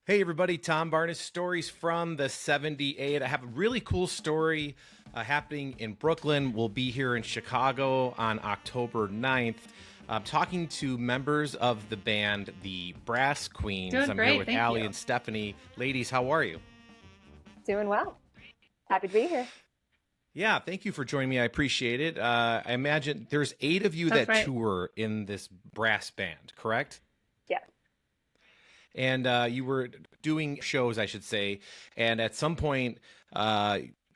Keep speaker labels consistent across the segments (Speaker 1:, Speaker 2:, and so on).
Speaker 1: Hey everybody, Tom Barnes, stories from the 78. I have a really cool story happening in Brooklyn. We'll be here in Chicago on October 9th. I'm talking to members of the band, the Brass Queens.
Speaker 2: Doing
Speaker 1: I'm
Speaker 2: great,
Speaker 1: here with
Speaker 2: thank
Speaker 1: Allie
Speaker 2: you.
Speaker 1: and Stephanie. Ladies, how are you?
Speaker 3: Doing well. Happy to be here.
Speaker 1: Yeah, thank you for joining me. I appreciate it. I imagine there's 8 of you
Speaker 2: That's
Speaker 1: that
Speaker 2: right.
Speaker 1: tour in this brass band, correct?
Speaker 3: Yeah.
Speaker 1: And you were doing shows, I should say, and at some point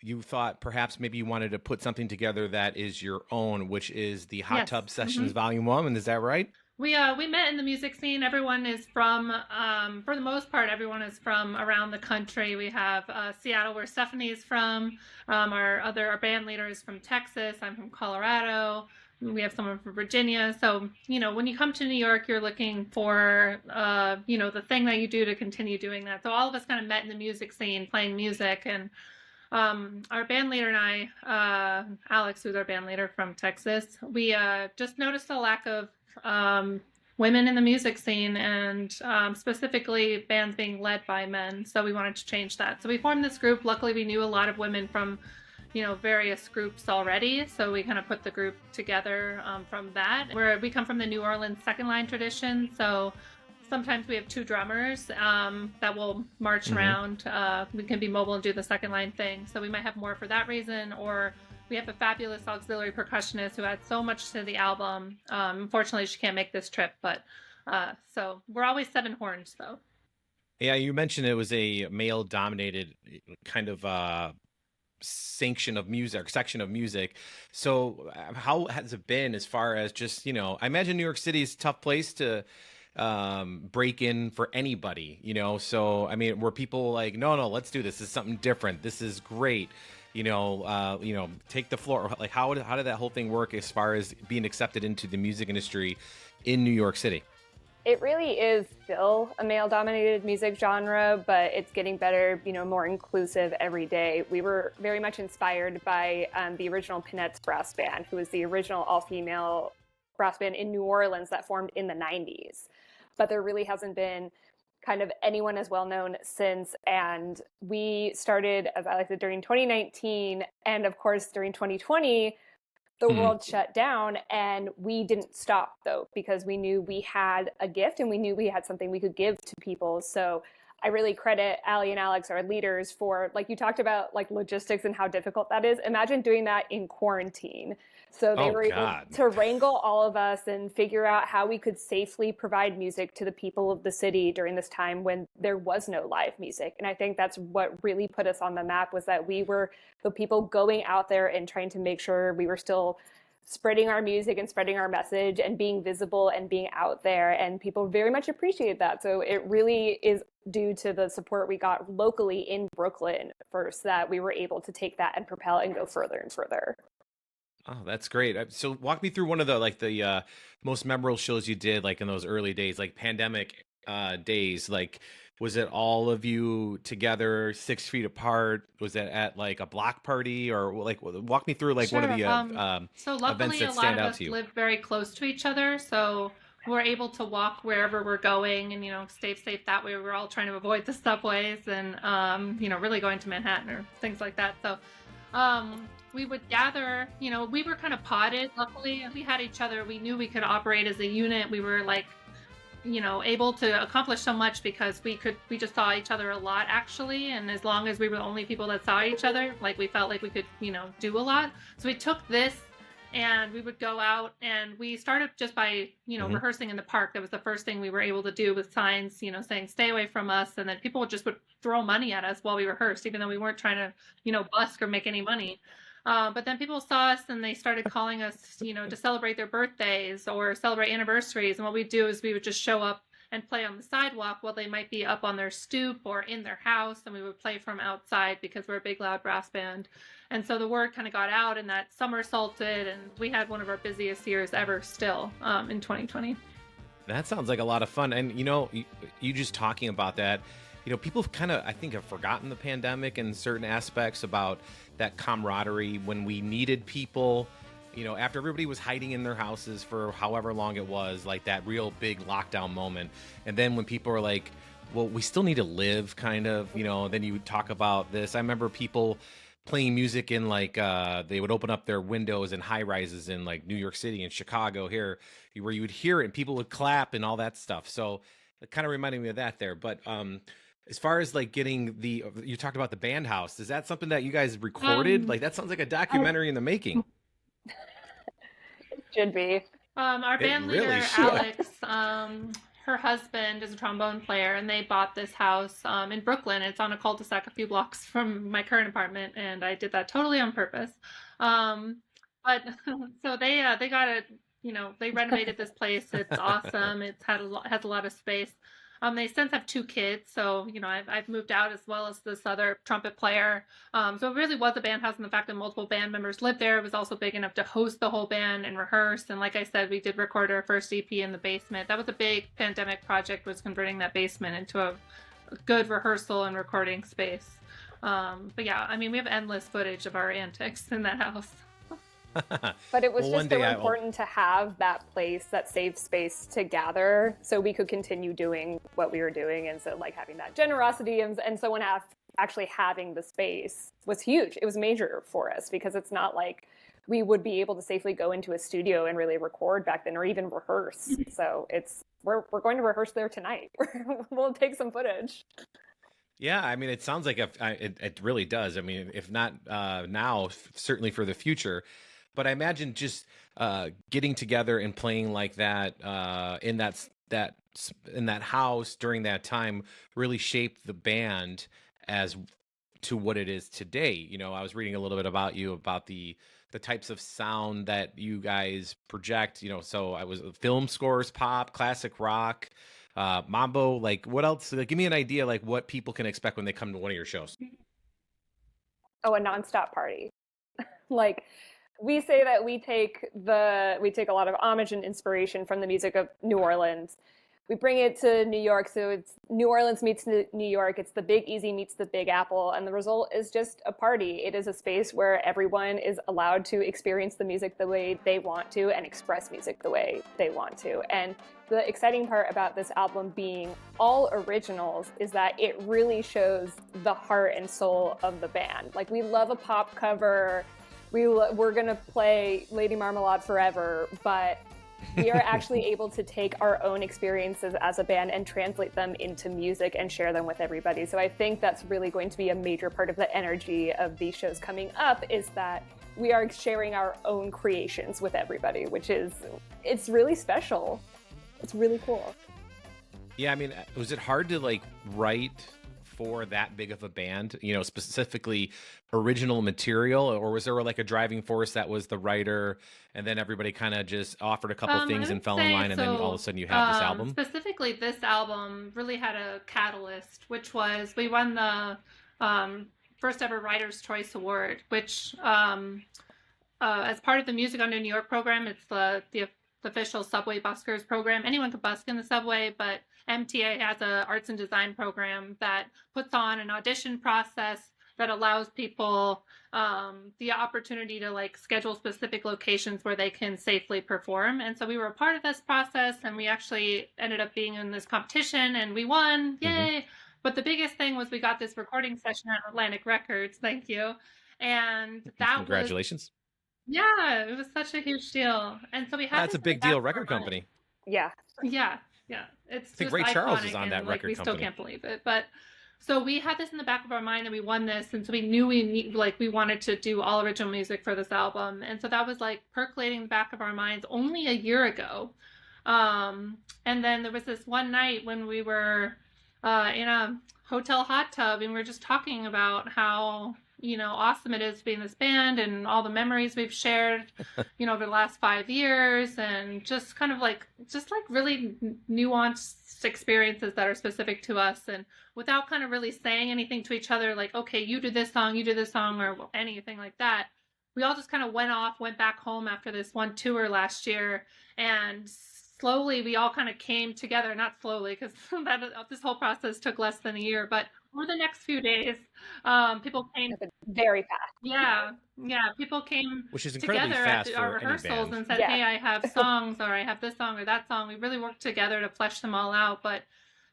Speaker 1: you thought perhaps maybe you wanted to put something together that is your own, which is the Hot
Speaker 2: Yes.
Speaker 1: Tub Sessions Volume 1. Is that right?
Speaker 2: We met in the music scene. Everyone is from, for the most part, everyone is from around the country. We have Seattle, where Stephanie's from. Our band leader is from Texas. I'm from Colorado. We have someone from Virginia. So, when you come to New York, you're looking for, the thing that you do to continue doing that. So all of us kind of met in the music scene, playing music. And our band leader and I, Alex, who's our band leader from Texas, we just noticed a lack of women in the music scene, and specifically bands being led by men. So we wanted to change that. So we formed this group. Luckily, we knew a lot of women from various groups already. So we kind of put the group together from that. We come from the New Orleans second line tradition. So sometimes we have 2 drummers that will march around. We can be mobile and do the second line thing. So we might have more for that reason, or we have a fabulous auxiliary percussionist who adds so much to the album. Unfortunately, she can't make this trip, but so we're always 7 horns though.
Speaker 1: Yeah, you mentioned it was a male-dominated kind of section of music. So how has it been as far as just, I imagine New York City is a tough place to break in for anybody, so I mean, were people like, no, let's do this is something different, this is great, take the floor? Like how did that whole thing work as far as being accepted into the music industry in New York City?
Speaker 3: It really is still a male-dominated music genre, but it's getting better, more inclusive every day. We were very much inspired by the original Pinettes Brass Band, who was the original all-female brass band in New Orleans that formed in the 90s. But there really hasn't been kind of anyone as well known since. And we started, as I said, during 2019. And of course, during 2020, the world shut down, and we didn't stop though, because we knew we had a gift and we knew we had something we could give to people. So I really credit Allie and Alex, our leaders, for, like you talked about, like logistics and how difficult that is. Imagine doing that in quarantine. So they were able to wrangle all of us and figure out how we could safely provide music to the people of the city during this time when there was no live music. And I think that's what really put us on the map, was that we were the people going out there and trying to make sure we were still spreading our music and spreading our message and being visible and being out there. And people very much appreciate that. So it really is due to the support we got locally in Brooklyn first that we were able to take that and propel and go further and further.
Speaker 1: Oh, that's great. So walk me through one of the most memorable shows you did, like in those early days, like pandemic days. Like, was it all of you together 6 feet apart? Was it at like a block party, or like walk me through like one of the
Speaker 2: so
Speaker 1: events
Speaker 2: luckily
Speaker 1: that
Speaker 2: a lot
Speaker 1: stand
Speaker 2: of
Speaker 1: out
Speaker 2: us
Speaker 1: to you?
Speaker 2: live very close to each other, so we're able to walk wherever we're going and stay safe that way. We're all trying to avoid the subways and really going to Manhattan or things like that. So we would gather, we were kind of potted. Luckily, we had each other. We knew we could operate as a unit. We were like, able to accomplish so much because we just saw each other a lot, actually. And as long as we were the only people that saw each other, like we felt like we could, do a lot. So we took this and we would go out, and we started just by, rehearsing in the park. That was the first thing we were able to do, with signs, saying, stay away from us. And then people would throw money at us while we rehearsed, even though we weren't trying to, busk or make any money. But then people saw us and they started calling us, to celebrate their birthdays or celebrate anniversaries. And what we'd do is we would just show up and play on the sidewalk while they might be up on their stoop or in their house. And we would play from outside because we're a big, loud brass band. And so the word kind of got out, and that somersaulted, and we had one of our busiest years ever still in 2020.
Speaker 1: That sounds like a lot of fun. And, you just talking about that, people kind of, I think, have forgotten the pandemic in certain aspects about that camaraderie when we needed people, after everybody was hiding in their houses for however long it was, like that real big lockdown moment. And then when people were like, well, we still need to live, kind of, then you talk about this. I remember people playing music in like they would open up their windows in high rises in like New York City and Chicago here, where you would hear it and people would clap and all that stuff. So it kind of reminded me of that there. But as far as like getting you talked about the band house, is that something that you guys recorded? Like that sounds like a documentary in the making.
Speaker 3: It should be.
Speaker 2: Our band leader,
Speaker 1: really should.
Speaker 2: Alex, her husband is a trombone player, and they bought this house in Brooklyn. It's on a cul-de-sac a few blocks from my current apartment, and I did that totally on purpose. But so they got it, they renovated this place. It's awesome. Has a lot of space. They since have 2 kids, so I've moved out as well as this other trumpet player. So it really was a band house, and the fact that multiple band members lived there, it was also big enough to host the whole band and rehearse. And like I said, we did record our first EP in the basement. That was a big pandemic project, was converting that basement into a good rehearsal and recording space. But yeah, I mean, we have endless footage of our antics in that house.
Speaker 3: But it was just so important to have that place, that safe space to gather, so we could continue doing what we were doing. And so like having that generosity and someone actually having the space was huge. It was major for us, because it's not like we would be able to safely go into a studio and really record back then, or even rehearse. So we're going to rehearse there tonight. We'll take some footage.
Speaker 1: Yeah, I mean, it sounds like it really does. I mean, if not now, certainly for the future. But I imagine just getting together and playing like that in that house during that time really shaped the band as to what it is today. I was reading a little bit about you, about the types of sound that you guys project. So I was film scores, pop, classic rock, mambo. Like, what else? Give me an idea, like what people can expect when they come to one of your shows.
Speaker 3: Oh, a NonStop Party. Like, we say that we take a lot of homage and inspiration from the music of New Orleans. We bring it to New York, so it's New Orleans meets New York. It's the Big Easy meets the Big Apple, and the result is just a party. It is a space where everyone is allowed to experience the music the way they want to and express music the way they want to. And the exciting part about this album being all originals is that it really shows the heart and soul of the band. Like, we love a pop cover. We're going to play Lady Marmalade forever, but we are actually able to take our own experiences as a band and translate them into music and share them with everybody. So I think that's really going to be a major part of the energy of these shows coming up, is that we are sharing our own creations with everybody, it's really special. It's really cool.
Speaker 1: Yeah, I mean, was it hard to like write for that big of a band, specifically original material, or was there like a driving force that was the writer, and then everybody kind of just offered a couple things and fell in line, and then all of a sudden you have this album?
Speaker 2: Specifically, this album really had a catalyst, which was we won the first ever Writer's Choice Award, which as part of the Music Under New York program, it's the official subway buskers program. Anyone could busk in the subway, but MTA has an arts and design program that puts on an audition process that allows people the opportunity to like schedule specific locations where they can safely perform. And so we were a part of this process, and we actually ended up being in this competition, and we won. Yay! Mm-hmm. But the biggest thing was we got this recording session at Atlantic Records. Thank you. And that
Speaker 1: Congratulations.
Speaker 2: Yeah, it was such a huge deal. And so we had
Speaker 1: that's a big deal record company.
Speaker 3: Yeah.
Speaker 2: It's
Speaker 1: I think Ray Charles is on that record
Speaker 2: we
Speaker 1: company.
Speaker 2: Still can't believe it. But so we had this in the back of our mind, and we won this, and so we knew we wanted to do all original music for this album. And so that was like percolating in the back of our minds only a year ago. And then there was this one night when we were in a hotel hot tub, and we were just talking about how awesome it is being this band and all the memories we've shared, over the last 5 years, and just kind of like really nuanced experiences that are specific to us, and without kind of really saying anything to each other, like, okay, you do this song, or anything like that. We all just kind of went back home after this one tour last year, and slowly we all kind of came together, not slowly, because this whole process took less than a year, but over the next few days, people came
Speaker 3: very fast.
Speaker 2: Yeah, people came
Speaker 1: which is incredibly
Speaker 2: together
Speaker 1: fast
Speaker 2: at
Speaker 1: for
Speaker 2: our rehearsals and said,
Speaker 3: yes.
Speaker 2: Hey, I have songs, or I have this song or that song. We really worked together to flesh them all out. But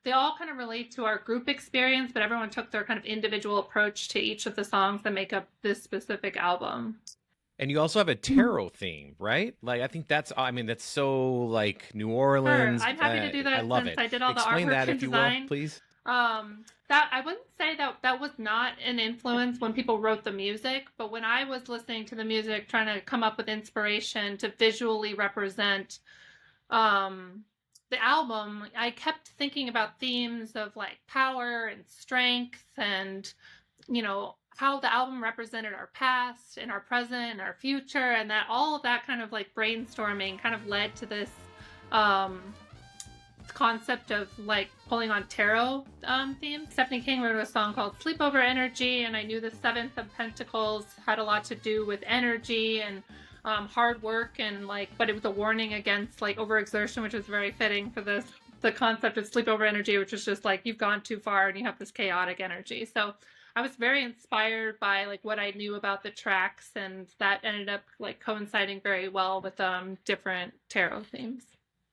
Speaker 2: they all kind of relate to our group experience, but everyone took their kind of individual approach to each of the songs that make up this specific album.
Speaker 1: And you also have a tarot theme, right? Like I think that's, I mean, that's so like New
Speaker 2: Sure,
Speaker 1: Orleans.
Speaker 2: I'm happy to do
Speaker 1: I
Speaker 2: that
Speaker 1: love
Speaker 2: since
Speaker 1: it.
Speaker 2: I did all the
Speaker 1: Explain
Speaker 2: artwork
Speaker 1: that
Speaker 2: and
Speaker 1: if you will,
Speaker 2: design.
Speaker 1: please.
Speaker 2: That I wouldn't say that was not an influence when people wrote the music, but when I was listening to the music, trying to come up with inspiration to visually represent the album, I kept thinking about themes of like power and strength and, how the album represented our past and our present and our future, and that all of that kind of like brainstorming kind of led to this um, concept of like pulling on tarot themes. Stephanie King wrote a song called Sleepover Energy, and I knew the Seventh of Pentacles had a lot to do with energy and hard work, and like, but it was a warning against like overexertion, which is very fitting for the concept of sleepover energy, which is just like you've gone too far and you have this chaotic energy. So I was very inspired by like what I knew about the tracks, and that ended up like coinciding very well with different tarot themes.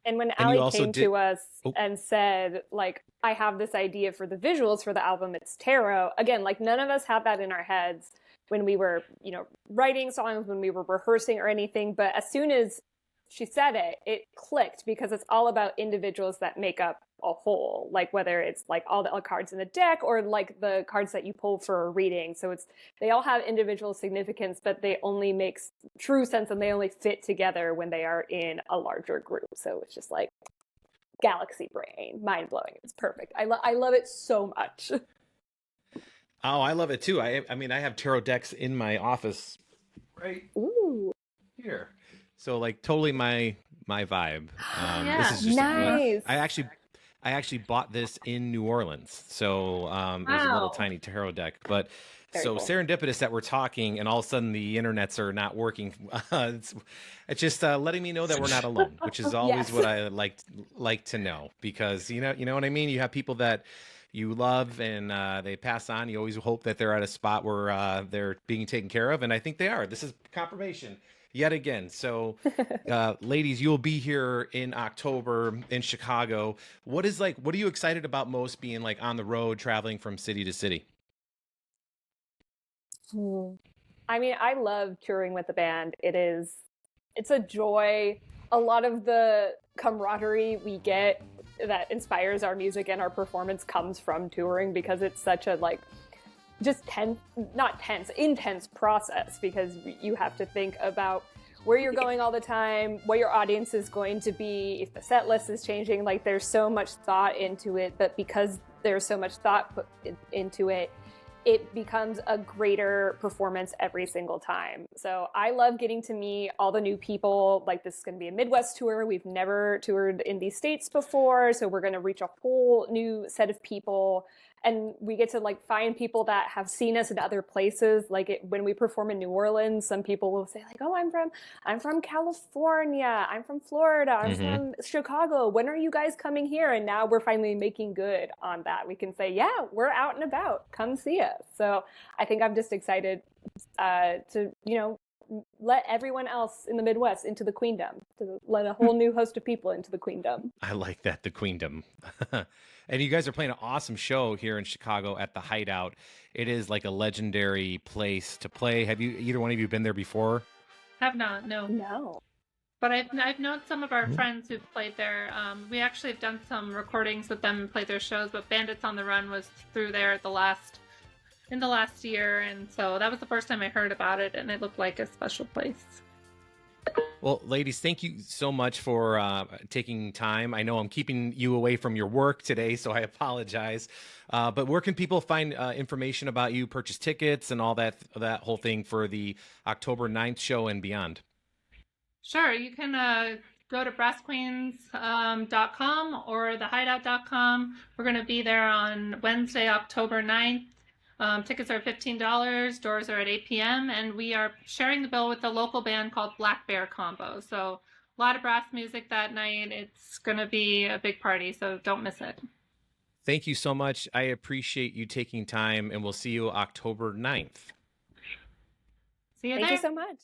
Speaker 3: And when
Speaker 1: And you
Speaker 3: Ali
Speaker 1: also
Speaker 3: came
Speaker 1: did,
Speaker 3: to us
Speaker 1: oh,
Speaker 3: and said, like, I have this idea for the visuals for the album, it's tarot. Again, like none of us had that in our heads when we were, writing songs, when we were rehearsing or anything. But as soon as she said it, it clicked, because it's all about individuals that make up a whole, like whether it's like all the cards in the deck or like the cards that you pull for a reading. So they all have individual significance, but they only make true sense and they only fit together when they are in a larger group. So it's just like galaxy brain, mind blowing. It's perfect. I love it so much.
Speaker 1: oh, I love it too. I mean, I have tarot decks in my office right
Speaker 3: Ooh,
Speaker 1: here. So like totally my vibe. This
Speaker 2: Yeah.
Speaker 1: is just
Speaker 3: nice.
Speaker 1: I actually bought this in New Orleans. So it was a little
Speaker 2: Wow.
Speaker 1: tiny tarot deck. But
Speaker 3: Very
Speaker 1: so
Speaker 3: cool.
Speaker 1: serendipitous that we're talking and all of a sudden the internets are not working. It's just letting me know that we're not alone, which is always
Speaker 3: Yes.
Speaker 1: what I like to know, because you know what I mean? You have people that you love and they pass on. You always hope that they're at a spot where they're being taken care of. And I think they are. This is confirmation yet again. So, ladies, you'll be here in October in Chicago. What are you excited about most, being like on the road, traveling from city to city?
Speaker 3: I mean, I love touring with the band. It's a joy. A lot of the camaraderie we get that inspires our music and our performance comes from touring, because it's such a like just intense process, because you have to think about where you're going all the time, what your audience is going to be, if the set list is changing. Like there's so much thought into it, but because there's so much thought put into it, it becomes a greater performance every single time. So I love getting to meet all the new people. Like this is going to be a Midwest tour. We've never toured in these states before. So we're going to reach a whole new set of people. And we get to like find people that have seen us in other places. Like when we perform in New Orleans, some people will say like, "Oh, I'm from California. I'm from Florida. I'm
Speaker 1: Mm-hmm.
Speaker 3: from Chicago. When are you guys coming here?" And now we're finally making good on that. We can say, "Yeah, we're out and about. Come see us." So I think I'm just excited to let everyone else in the Midwest into the queendom, to let a whole new host of people into the queendom.
Speaker 1: I like that, the queendom. And you guys are playing an awesome show here in Chicago at the Hideout. It is like a legendary place to play. Have either one of you been there before?
Speaker 2: Have not, no.
Speaker 3: No.
Speaker 2: But I've known some of our friends who've played there. We actually have done some recordings with them and played their shows, but Bandits on the Run was through there in the last year, and so that was the first time I heard about it, and it looked like a special place.
Speaker 1: Well, ladies, thank you so much for taking time. I know I'm keeping you away from your work today, so I apologize. But where can people find information about you, purchase tickets, and all that whole thing for the October 9th show and beyond?
Speaker 2: Sure, you can go to brassqueens.com or thehideout.com. We're going to be there on Wednesday, October 9th. Tickets are $15. Doors are at 8 p.m. And we are sharing the bill with a local band called Black Bear Combo. So a lot of brass music that night. It's going to be a big party, so don't miss it.
Speaker 1: Thank you so much. I appreciate you taking time, and we'll see you October 9th.
Speaker 2: See you
Speaker 3: Thank
Speaker 2: there.
Speaker 3: you so much.